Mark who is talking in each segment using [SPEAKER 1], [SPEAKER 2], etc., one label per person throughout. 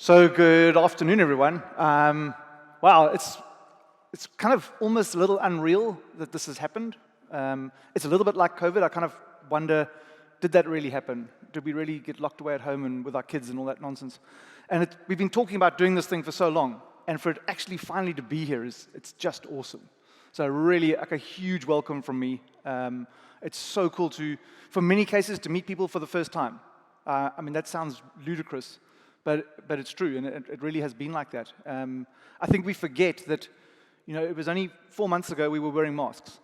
[SPEAKER 1] So good afternoon, everyone. Wow, it's kind of almost a little unreal that this has happened. It's a little bit like COVID. I kind of wonder, did that really happen? Did we really get locked away at home and with our kids and all that nonsense? And we've been talking about doing this thing for so long, and for it actually finally to be here it's just awesome. So really, like a huge welcome from me. It's so cool for many cases, to meet people for the first time. I mean, that sounds ludicrous. But it's true, and it really has been like that. I think we forget that, it was only 4 months ago we were wearing masks.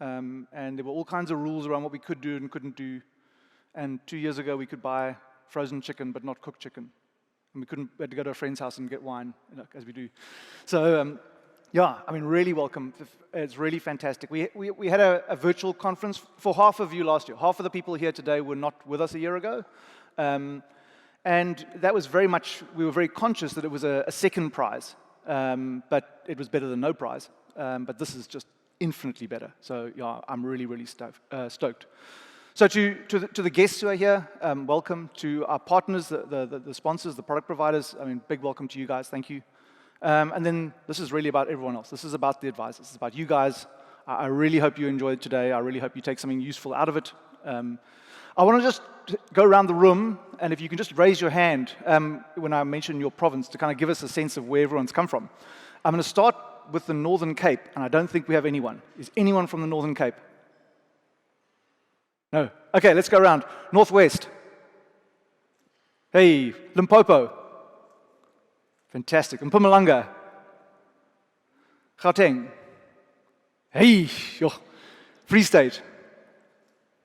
[SPEAKER 1] And there were all kinds of rules around what we could do and couldn't do. And 2 years ago we could buy frozen chicken but not cooked chicken. And we had to go to a friend's house and get wine, as we do. So, yeah, I mean, really welcome. It's really fantastic. We had a virtual conference for half of you last year. Half of the people here today were not with us a year ago. And that was we were very conscious that it was a second prize, but it was better than no prize. But this is just infinitely better. So yeah, I'm really, really stoked. So to the guests who are here, welcome. To our partners, the sponsors, the product providers, I mean, big welcome to you guys, thank you. And then this is really about everyone else. This is about the advisors. It's about you guys. I really hope you enjoyed today. I really hope you take something useful out of it. I want to just go around the room, and if you can just raise your hand when I mention your province to kind of give us a sense of where everyone's come from. I'm going to start with the Northern Cape, and I don't think we have anyone. Is anyone from the Northern Cape? No? Okay, let's go around. Northwest. Hey, Limpopo. Fantastic. Mpumalanga. Gauteng. Hey, yo. Free State.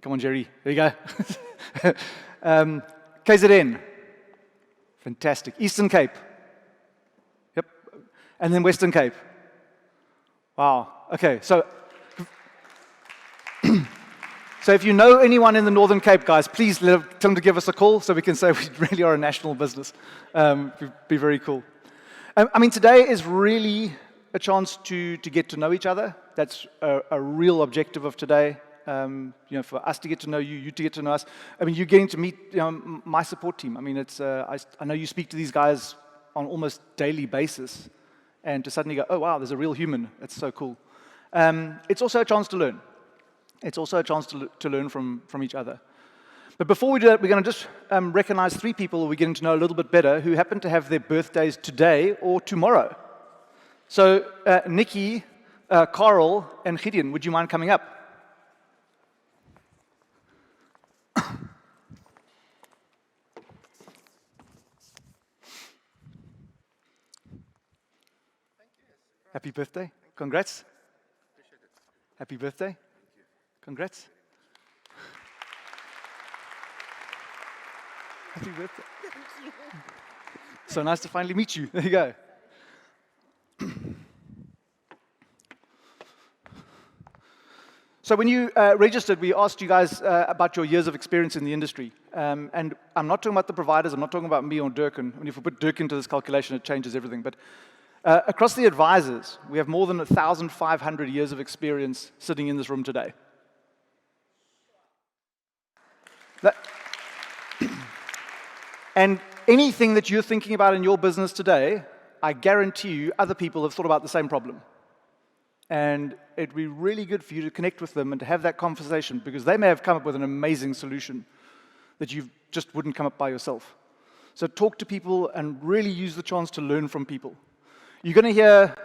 [SPEAKER 1] Come on, Jerry. There you go. KZN. Fantastic. Eastern Cape. Yep. And then Western Cape. Wow. Okay, so if you know anyone in the Northern Cape, guys, please tell them to give us a call so we can say we really are a national business. Be very cool. I mean, today is really a chance to get to know each other. That's a real objective of today. For us to get to know you, you to get to know us. I mean, you're getting to meet my support team. I mean, I know you speak to these guys on almost daily basis, and to suddenly go, oh wow, there's a real human. It's so cool. It's also a chance to learn. It's also a chance to learn from each other. But before we do that, we're going to just recognize 3 people who we're getting to know a little bit better who happen to have their birthdays today or tomorrow. So Nikki, Carl, and Gideon, would you mind coming up? Happy birthday. Congrats.
[SPEAKER 2] Appreciate it.
[SPEAKER 1] Happy birthday.
[SPEAKER 2] Thank you.
[SPEAKER 1] Congrats. Happy birthday.
[SPEAKER 2] Thank you.
[SPEAKER 1] So nice to finally meet you. There you go. So when you registered, we asked you guys about your years of experience in the industry. And I'm not talking about the providers. I'm not talking about me or Dirk. And if we put Dirk into this calculation, it changes everything. But across the advisors, we have more than 1,500 years of experience sitting in this room today. And anything that you're thinking about in your business today, I guarantee you other people have thought about the same problem. And it'd be really good for you to connect with them and to have that conversation, because they may have come up with an amazing solution that you just wouldn't come up by yourself. So talk to people and really use the chance to learn from people. You're going to hear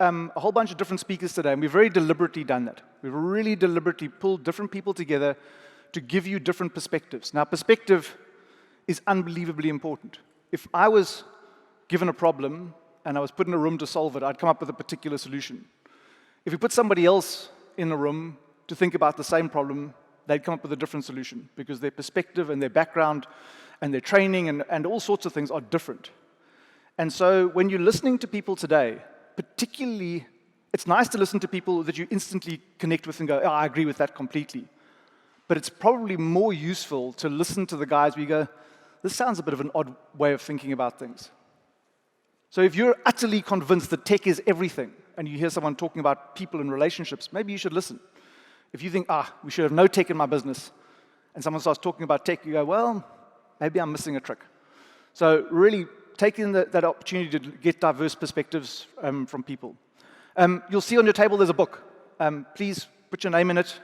[SPEAKER 1] a whole bunch of different speakers today, and we've very deliberately done that. We've really deliberately pulled different people together to give you different perspectives. Now, perspective is unbelievably important. If I was given a problem and I was put in a room to solve it, I'd come up with a particular solution. If you put somebody else in the room to think about the same problem, they'd come up with a different solution, because their perspective and their background and their training and all sorts of things are different. And so when you're listening to people today, particularly, it's nice to listen to people that you instantly connect with and go, oh, I agree with that completely. But it's probably more useful to listen to the guys where you go, this sounds a bit of an odd way of thinking about things. So if you're utterly convinced that tech is everything, and you hear someone talking about people and relationships, maybe you should listen. If you think, we should have no tech in my business, and someone starts talking about tech, you go, well, maybe I'm missing a trick. So really taking that opportunity to get diverse perspectives from people. You'll see on your table there's a book. Please put your name in it.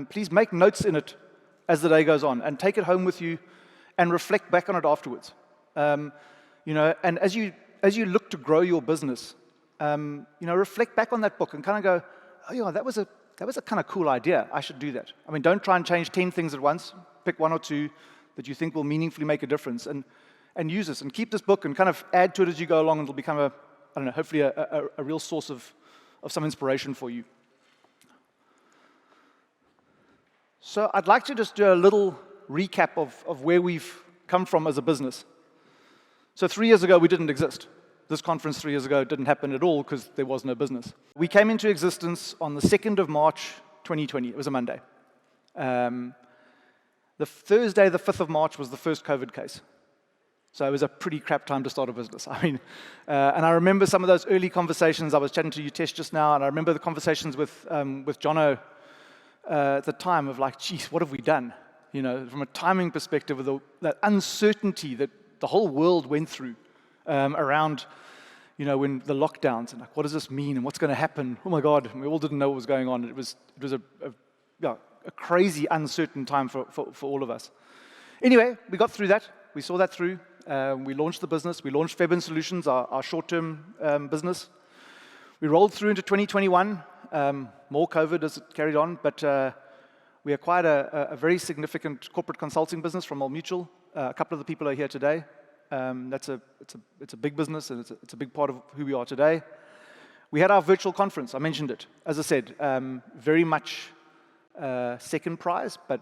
[SPEAKER 1] Please make notes in it as the day goes on, and take it home with you and reflect back on it afterwards. And as you look to grow your business, reflect back on that book and kind of go, oh yeah, that was a kind of cool idea. I should do that. I mean, don't try and change 10 things at once. Pick one or two that you think will meaningfully make a difference, and use this, and keep this book and kind of add to it as you go along, and it'll become hopefully a real source of some inspiration for you. So I'd like to just do a little recap of where we've come from as a business. So 3 years ago, we didn't exist. This conference 3 years ago didn't happen at all because there was no business. We came into existence on the 2nd of March, 2020. It was a Monday. The Thursday, the 5th of March, was the first COVID case. So it was a pretty crap time to start a business. I mean, and I remember some of those early conversations. I was chatting to Utesh just now, and I remember the conversations with Jono at the time of like, geez, what have we done? From a timing perspective, with that uncertainty that the whole world went through around, when the lockdowns, and like, what does this mean, and what's going to happen? Oh my God, we all didn't know what was going on. It was a crazy, uncertain time for all of us. Anyway, we got through that. We saw that through. We launched the business. We launched Fairbairn Solutions, our short-term business. We rolled through into 2021. More COVID as it carried on, but we acquired a very significant corporate consulting business from Old Mutual. A couple of the people are here today. It's a big business, and it's a big part of who we are today. We had our virtual conference. I mentioned it. As I said, very much second prize, but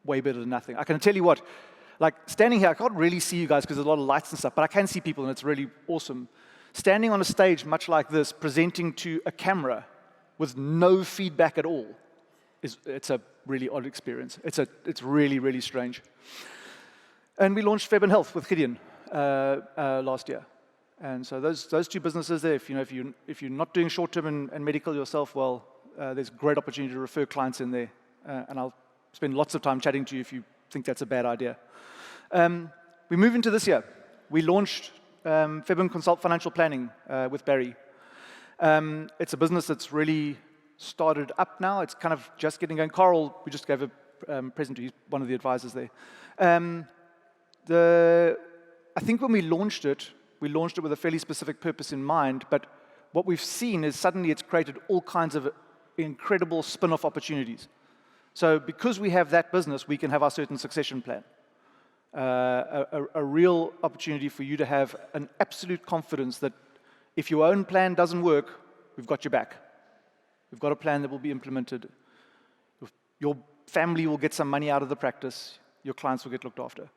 [SPEAKER 1] way better than nothing. I can tell you what, like standing here, I can't really see you guys because there's a lot of lights and stuff, but I can see people, and it's really awesome. Standing on a stage much like this, presenting to a camera with no feedback at all, it's a really odd experience. It's really, really strange. And we launched Fairbairn Health with Gideon last year. And so those two businesses there, if you're not doing short-term and medical yourself, well, there's great opportunity to refer clients in there. And I'll spend lots of time chatting to you if you think that's a bad idea. We move into this year. We launched Fairbairn Consult Financial Planning with Barry. It's a business that's really started up now. It's kind of just getting going. Carl, we just gave a present to you, one of the advisors there. I think when we launched it with a fairly specific purpose in mind, but what we've seen is suddenly it's created all kinds of incredible spin-off opportunities. So because we have that business, we can have our certain succession plan. A real opportunity for you to have an absolute confidence that if your own plan doesn't work, we've got your back. We've got a plan that will be implemented. Your family will get some money out of the practice. Your clients will get looked after.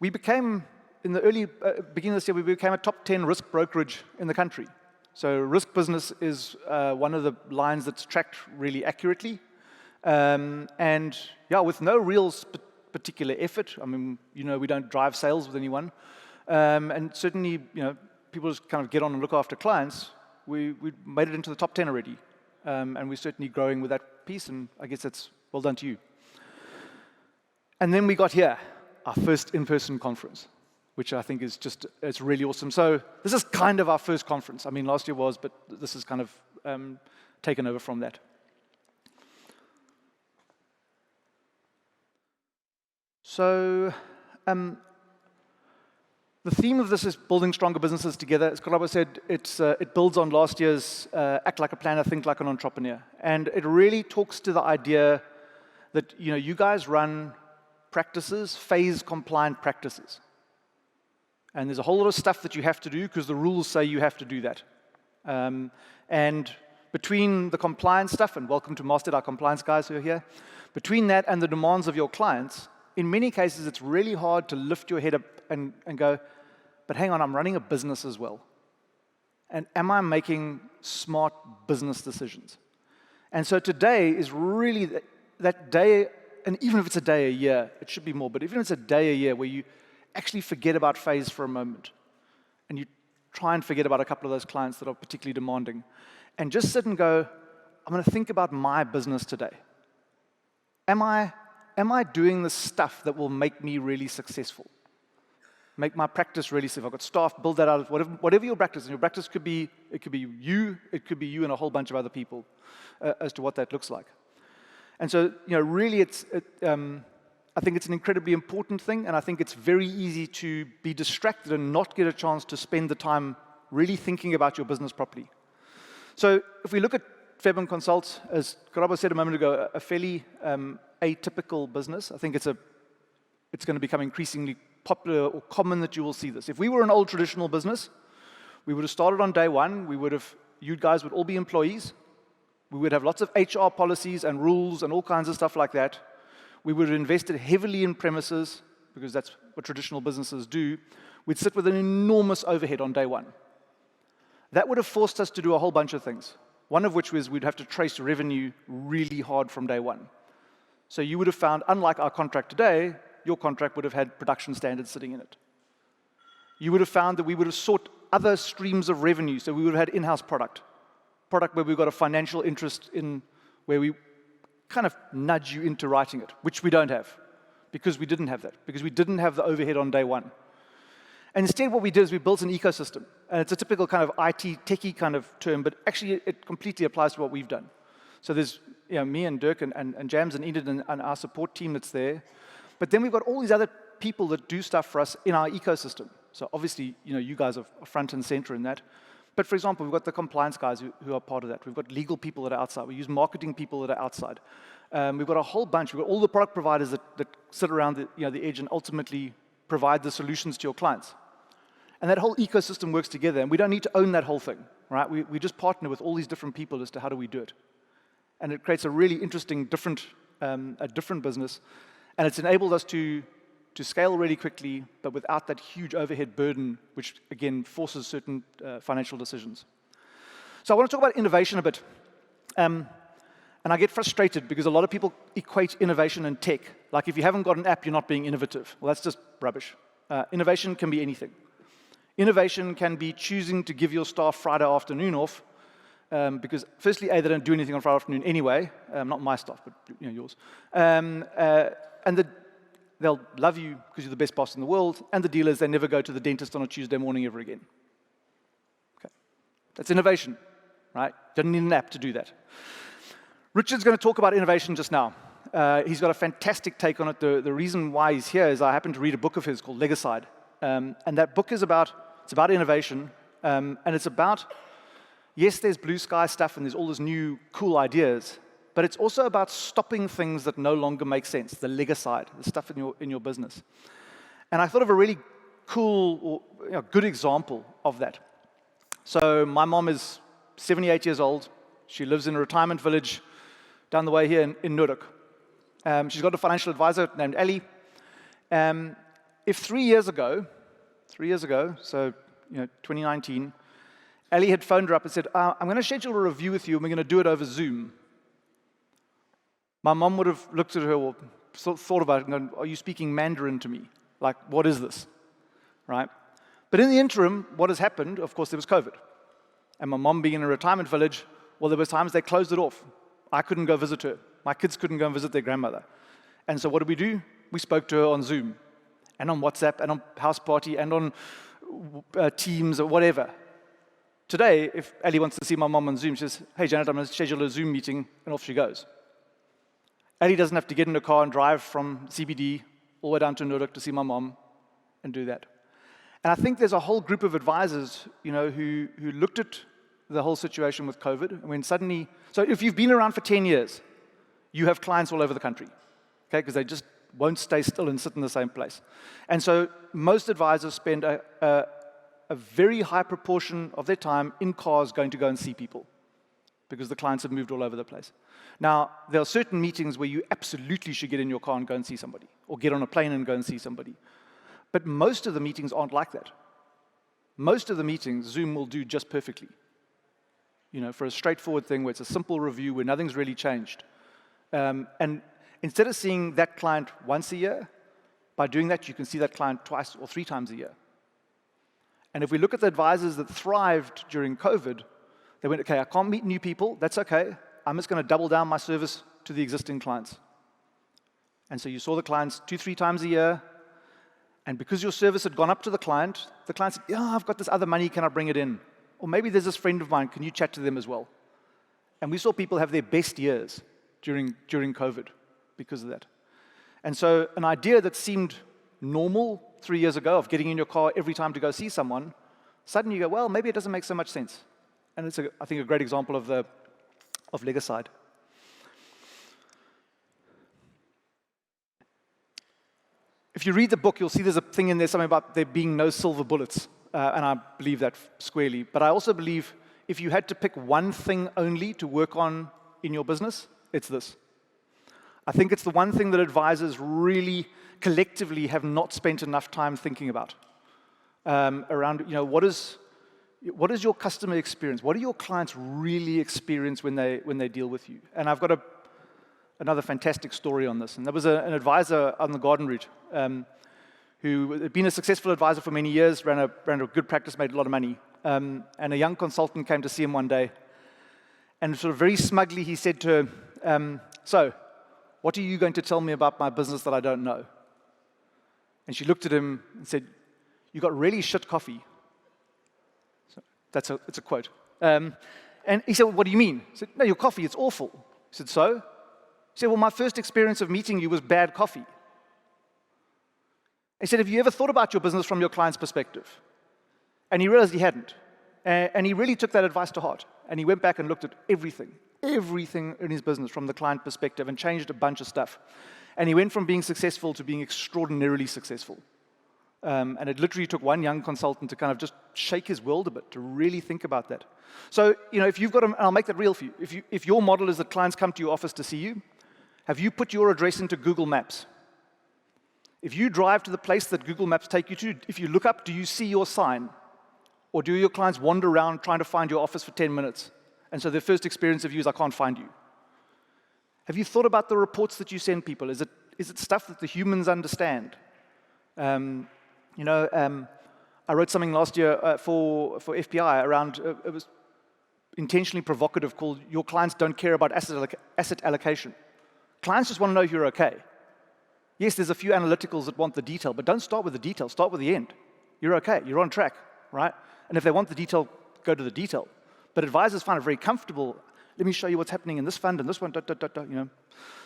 [SPEAKER 1] We became, in the early beginning of this year, we became a top 10 risk brokerage in the country. So risk business is one of the lines that's tracked really accurately. And yeah, with no real particular effort. I mean, we don't drive sales with anyone. And certainly, people just kind of get on and look after clients. We made it into the top 10 already. And we're certainly growing with that piece, and I guess that's well done to you. And then we got here, our first in-person conference, which I think is it's really awesome. So this is kind of our first conference. I mean, last year was, but this is kind of taken over from that. So the theme of this is building stronger businesses together. As Kalaba said, it builds on last year's act like a planner, think like an entrepreneur. And it really talks to the idea that you guys run practices, phase-compliant practices. And there's a whole lot of stuff that you have to do because the rules say you have to do that. And between the compliance stuff, and welcome to Mastered, our compliance guys who are here, between that and the demands of your clients, in many cases, it's really hard to lift your head up and go, but hang on, I'm running a business as well. And am I making smart business decisions? And so today is really that day, and even if it's a day a year, it should be more, but even if it's a day a year where you actually forget about phase for a moment, and you try and forget about a couple of those clients that are particularly demanding, and just sit and go, I'm going to think about my business today. Am I doing the stuff that will make me really successful? make my practice really safe. I've got staff, build that out, whatever your practice is. Your practice could be, it could be you and a whole bunch of other people as to what that looks like. And so, really I think it's an incredibly important thing, and I think it's very easy to be distracted and not get a chance to spend the time really thinking about your business properly. So if we look at Fairbairn Consult, as Karabo said a moment ago, a fairly atypical business. I think it's going to become increasingly popular or common that you will see this. If we were an old traditional business, we would have started on day one. You guys would all be employees. We would have lots of HR policies and rules and all kinds of stuff like that. We would have invested heavily in premises, because that's what traditional businesses do. We'd sit with an enormous overhead on day one. That would have forced us to do a whole bunch of things, one of which was we'd have to trace revenue really hard from day one. So you would have found, unlike our contract today, your contract would have had production standards sitting in it. You would have found that we would have sought other streams of revenue. So we would have had in-house product where we've got a financial interest in, where we kind of nudge you into writing it, which we don't have, because we didn't have that, because we didn't have the overhead on day one. And instead what we did is we built an ecosystem. And it's a typical kind of IT, techie kind of term, but actually it completely applies to what we've done. So there's me and Dirk and Jams and Enid and our support team that's there. But then we've got all these other people that do stuff for us in our ecosystem. So obviously, you guys are front and center in that. But for example, we've got the compliance guys who are part of that. We've got legal people that are outside. We use marketing people that are outside. We've got a whole bunch. We've got all the product providers that sit around the edge and ultimately provide the solutions to your clients. And that whole ecosystem works together, and we don't need to own that whole thing, right? We just partner with all these different people as to how do we do it. And it creates a really interesting, different business, and it's enabled us to scale really quickly, but without that huge overhead burden, which again forces certain financial decisions. So I want to talk about innovation a bit. And I get frustrated because a lot of people equate innovation and tech. Like if you haven't got an app, you're not being innovative. Well, that's just rubbish. Innovation can be anything. Innovation can be choosing to give your staff Friday afternoon off, because firstly, they don't do anything on Friday afternoon anyway, not my staff, but yours. And they'll love you because you're the best boss in the world, and the deal is they never go to the dentist on a Tuesday morning ever again. Okay. That's innovation, right? Doesn't need an app to do that. Richard's going to talk about innovation just now. He's got a fantastic take on it. The reason why he's here is I happened to read a book of his called Legicide. And that book is about innovation, and it's about, yes, there's blue sky stuff and there's all these new cool ideas, but it's also about stopping things that no longer make sense, the Legicide, the stuff in your business. And I thought of a really cool or good example of that. So my mom is 78 years old. She lives in a retirement village down the way here in Nurek. She's got a financial advisor named Ellie. If 3 years ago, so 2019, Ellie had phoned her up and said, I'm going to schedule a review with you and we're going to do it over Zoom. My mom would have looked at her or thought about it and gone, are you speaking Mandarin to me? Like, what is this? Right? But in the interim, what has happened, of course, there was COVID. And my mom being in a retirement village, well, there were times they closed it off. I couldn't go visit her. My kids couldn't go and visit their grandmother. And so what did we do? We spoke to her on Zoom, and on WhatsApp, and on House Party, and on Teams, or whatever. Today, if Ellie wants to see my mom on Zoom, she says, hey, Janet, I'm going to schedule a Zoom meeting, and off she goes. Ellie doesn't have to get in a car and drive from CBD all the way down to Nurek to see my mom and do that. And I think there's a whole group of advisors, who looked at the whole situation with COVID, and when suddenly, so if you've been around for 10 years, you have clients all over the country, okay, because they just won't stay still and sit in the same place. And so most advisors spend a very high proportion of their time in cars going to go and see people because the clients have moved all over the place. Now, there are certain meetings where you absolutely should get in your car and go and see somebody, or get on a plane and go and see somebody. But most of the meetings aren't like that. Most of the meetings, Zoom will do just perfectly. For a straightforward thing where it's a simple review where nothing's really changed. And instead of seeing that client once a year, by doing that, you can see that client twice or 3 times a year. And if we look at the advisors that thrived during COVID, they went, okay, I can't meet new people. That's okay. I'm just going to double down my service to the existing clients. And so you saw the clients 2-3 times a year, And because your service had gone up to the client said, yeah, I've got this other money, can I bring it in? Or maybe there's this friend of mine, can you chat to them as well? And we saw people have their best years during COVID because of that. And so an idea that seemed normal 3 years ago of getting in your car every time to go see someone, suddenly you go, well, maybe it doesn't make so much sense. And it's, I think, a great example of Legicide. If you read the book, you'll see there's a thing in there, something about there being no silver bullets, and I believe that squarely. But I also believe if you had to pick one thing only to work on in your business, it's this. I think it's the one thing that advisors really collectively have not spent enough time thinking about. Around, what is your customer experience? What do your clients really experience when they deal with you? And I've got another fantastic story on this. And there was an advisor on the garden route who had been a successful advisor for many years, ran a good practice, made a lot of money. And a young consultant came to see him one day. And sort of very smugly, he said to her, so, what are you going to tell me about my business that I don't know? And she looked at him and said, you got really shit coffee. So it's a quote. And he said, well, what do you mean? He said, no, your coffee, it's awful. He said, so? He said, well, my first experience of meeting you was bad coffee. He said, have you ever thought about your business from your client's perspective? And he realized he hadn't. And he really took that advice to heart. And he went back and looked at everything in his business from the client perspective and changed a bunch of stuff. And he went from being successful to being extraordinarily successful. And it literally took one young consultant to kind of just shake his world a bit, to really think about that. So, if you've got and I'll make that real for you. If your model is that clients come to your office to see you, have you put your address into Google Maps? If you drive to the place that Google Maps take you to, if you look up, do you see your sign? Or do your clients wander around trying to find your office for 10 minutes? And so their first experience of you is, I can't find you. Have you thought about the reports that you send people? Is it stuff that the humans understand? I wrote something last year for FPI around, it was intentionally provocative, called Your Clients Don't Care About Asset Allocation. Clients just want to know if you're okay. Yes, there's a few analyticals that want the detail, but don't start with the detail, start with the end. You're okay, you're on track, right? And if they want the detail, go to the detail. But advisors find it very comfortable. Let me show you what's happening in this fund and this one,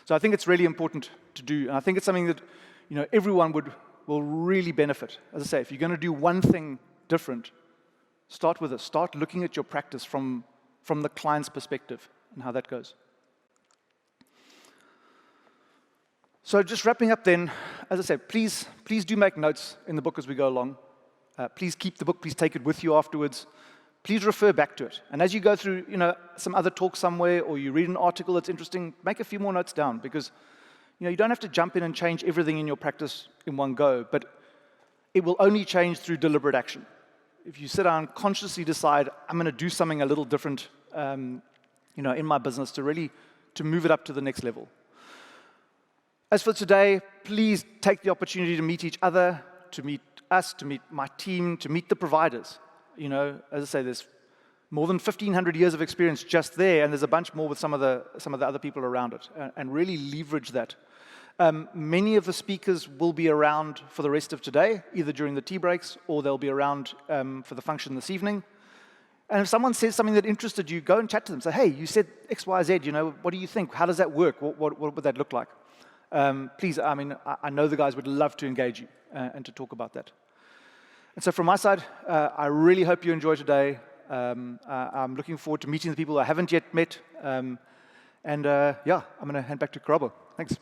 [SPEAKER 1] So I think it's really important to do. And I think it's something that, everyone will really benefit. As I say, if you're going to do one thing different, start with it. Start looking at your practice from the client's perspective and how that goes. So just wrapping up then, as I said, please do make notes in the book as we go along. Please keep the book. Please take it with you afterwards. Please refer back to it. And as you go through, some other talk somewhere, or you read an article that's interesting, make a few more notes down, because, you don't have to jump in and change everything in your practice in one go, but it will only change through deliberate action. If you sit down, consciously decide, I'm going to do something a little different, in my business to move it up to the next level. As for today, please take the opportunity to meet each other, to meet us, to meet my team, to meet the providers. As I say, there's more than 1,500 years of experience just there, and there's a bunch more with some of the other people around it, and really leverage that. Many of the speakers will be around for the rest of today, either during the tea breaks, or they'll be around for the function this evening. And if someone says something that interested you, go and chat to them. Say, hey, you said X, Y, Z, what do you think? How does that work? What would that look like? Please, I know the guys would love to engage you and to talk about that. And so from my side, I really hope you enjoy today. I'm looking forward to meeting the people I haven't yet met. I'm going to hand back to Karabo. Thanks.